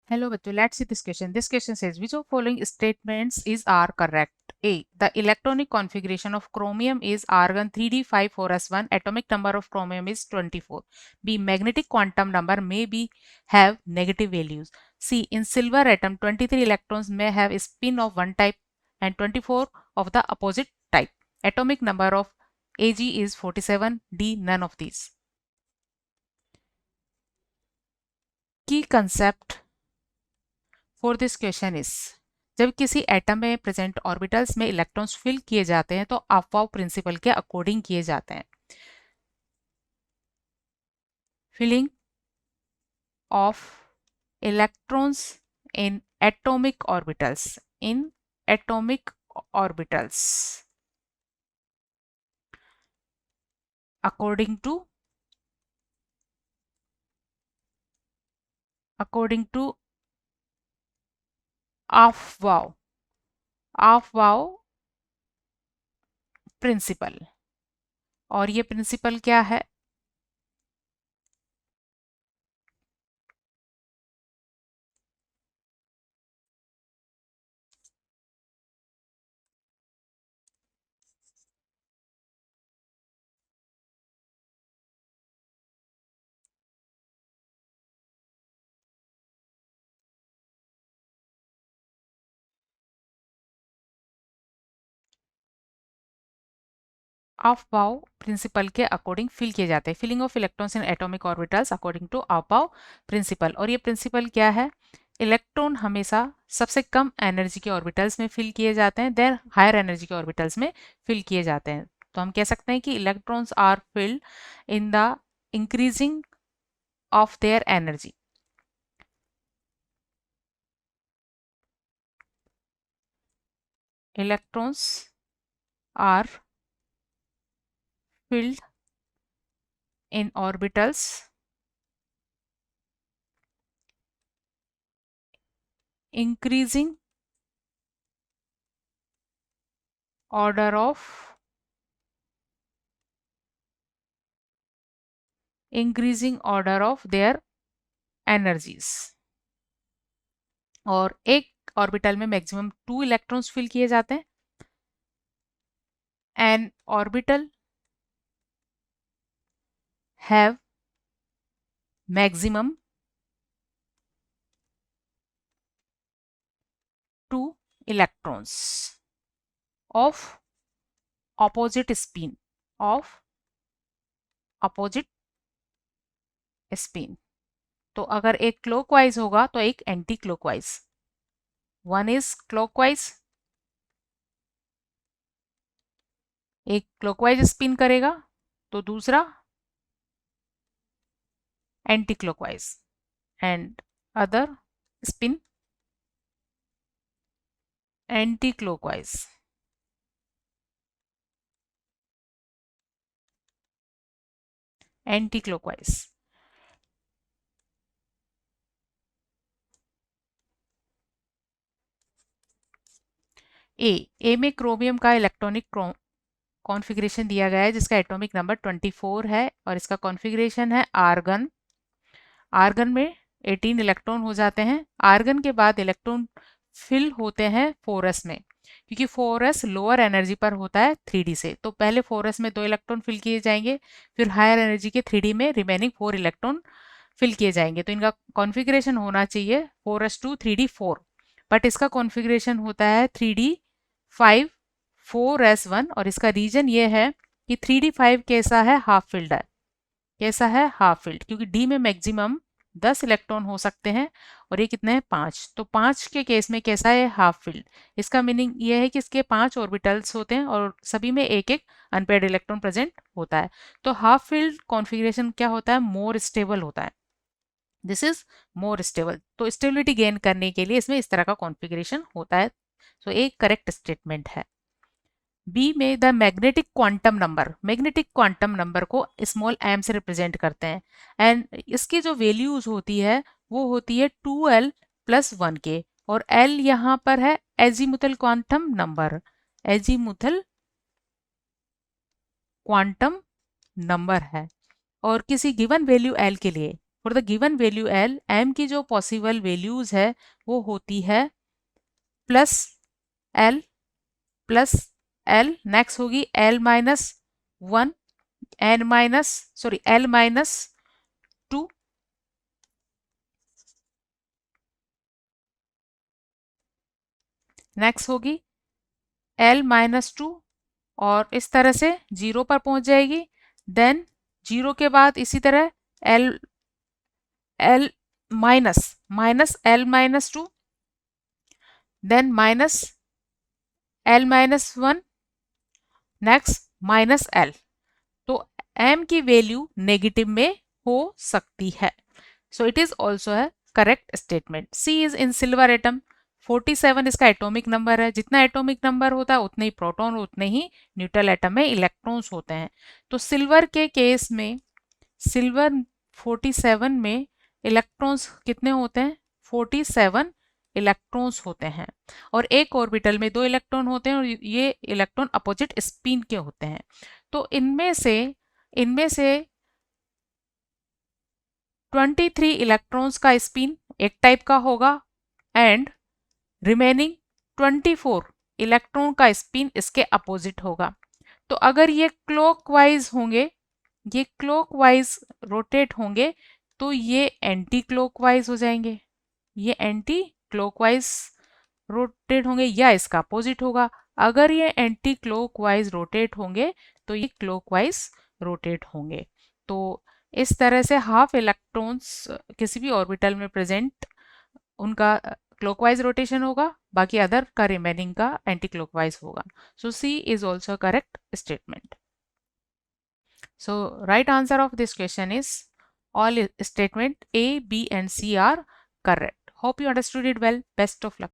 Hello, bachcho. Let's see this question. This question says, which of following statements are correct? A. The electronic configuration of chromium is argon 3d54s1. Atomic number of chromium is 24. B. Magnetic quantum number may have negative values. C. In silver atom, 23 electrons may have a spin of one type and 24 of the opposite type. Atomic number of Ag is 47. D. None of these. Key concept for this question is, जब किसी atom में present orbitals में electrons fill किए जाते हैं तो अफवाह principal के अकॉर्डिंग किए जाते हैं. Filling of electrons in atomic orbitals according to Aufbau principle. और ये प्रिंसिपल क्या है? अफवाह प्रिंसिपल के अकॉर्डिंग फिल किए जाते हैं. Filling of electrons in atomic orbitals according to Aufbau principle. और ये प्रिंसिपल क्या है? इलेक्ट्रॉन हमेशा सबसे कम एनर्जी के ऑर्बिटल्स में फिल किए जाते हैं, देन हायर एनर्जी के ऑर्बिटल्स में फिल किए जाते हैं. तो हम कह सकते हैं कि electrons are filled in the increasing of their energy. Electrons are filled in orbitals increasing order of their energies. और एक ऑर्बिटल में मैक्सिमम 2 इलेक्ट्रॉन्स फिल किए जाते हैं. N orbital have maximum 2 electrons of opposite spin तो अगर एक clockwise होगा तो एक anti clockwise. One is clockwise, एक क्लॉकवाइज स्पिन करेगा तो दूसरा anti clockwise and other spin anti clockwise. A में क्रोमियम का इलेक्ट्रॉनिक कॉन्फ़िगरेशन दिया गया है जिसका एटॉमिक नंबर 24 है और इसका कॉन्फ़िगरेशन है आर्गन. आर्गन में 18 इलेक्ट्रॉन हो जाते हैं. आर्गन के बाद इलेक्ट्रॉन फिल होते हैं 4s में, क्योंकि 4s लोअर एनर्जी पर होता है 3d से. तो पहले 4s में 2 इलेक्ट्रॉन फिल किए जाएंगे, फिर हायर एनर्जी के 3d में रिमेनिंग 4 इलेक्ट्रॉन फिल किए जाएंगे. तो इनका कॉन्फ़िगरेशन होना चाहिए 4s2 3d 4, बट इसका कॉन्फ़िगरेशन होता है 3d 5 4s1. और इसका रीजन ये है कि 3d 5 कैसा है? हाफ फिल्ड है. कैसा है? हाफ फिल्ड, क्योंकि डी में मैक्सिमम 10 इलेक्ट्रॉन हो सकते हैं और ये कितने हैं? 5. तो 5 के केस में कैसा है? Half filled. इसका मीनिंग ये है कि इसके 5 ऑर्बिटल्स होते हैं और सभी में एक एक अनपेयर्ड इलेक्ट्रॉन प्रेजेंट होता है. तो हाफ फिल्ड कॉन्फ़िगरेशन क्या होता है? मोर स्टेबल होता है. This is more stable. तो स्टेबिलिटी गेन करने के लिए इसमें इस तरह का कॉन्फ़िगरेशन होता है. तो एक करेक्ट स्टेटमेंट है. बी में द मैग्नेटिक क्वांटम नंबर को स्मॉल एम से रिप्रेजेंट करते हैं एंड इसकी जो वैल्यूज होती है वो होती है 2l प्लस 1k. और l यहाँ पर है एजीमुथल क्वांटम नंबर है. और किसी गिवन वैल्यू l के लिए for the given value L, M की जो पॉसिबल वैल्यूज है वो होती है plus L plus L, next होगी L minus 1, N minus sorry L minus 2, next होगी एल माइनस 2 और इस तरह से 0 पर पहुंच जाएगी। देन 0 के बाद इसी तरह L L minus L minus 2, then minus L minus 1, next minus L. तो m की वैल्यू नेगेटिव में हो सकती है। सो इट इज ऑल्सो है correct statement. C is in silver atom, 47 इसका एटॉमिक नंबर है। जितना एटॉमिक नंबर होता है उतने ही प्रोटॉन और उतने ही न्यूट्रल एटम में इलेक्ट्रॉन्स होते हैं। तो सिल्वर के केस में सिल्वर 47 में इलेक्ट्रॉन्स कितने होते हैं? 47 इलेक्ट्रॉन्स होते हैं और एक ऑर्बिटल में 2 इलेक्ट्रॉन होते हैं और ये इलेक्ट्रॉन अपोजिट स्पिन के होते हैं। तो इनमें से 23 इलेक्ट्रॉन्स का स्पिन एक टाइप का होगा एंड रिमेनिंग 24 इलेक्ट्रॉन का स्पिन इसके अपोजिट होगा। तो अगर ये क्लॉकवाइज होंगे, ये क्लॉकवाइज रोटेट होंगे तो ये एंटी क्लॉकवाइज हो जाएंगे, ये एंटी क्लॉकवाइज रोटेट होंगे या इसका अपोजिट होगा। अगर ये एंटी क्लॉकवाइज रोटेट होंगे तो ये क्लॉकवाइज रोटेट होंगे। तो इस तरह से हाफ इलेक्ट्रॉन्स किसी भी ऑर्बिटल में प्रेजेंट उनका क्लॉकवाइज रोटेशन होगा, बाकी अदर का रिमेनिंग का एंटी क्लॉकवाइज होगा। So C is also correct statement. So right answer of this question is all statement A, B and C are correct. Hope you understood it well. Best of luck.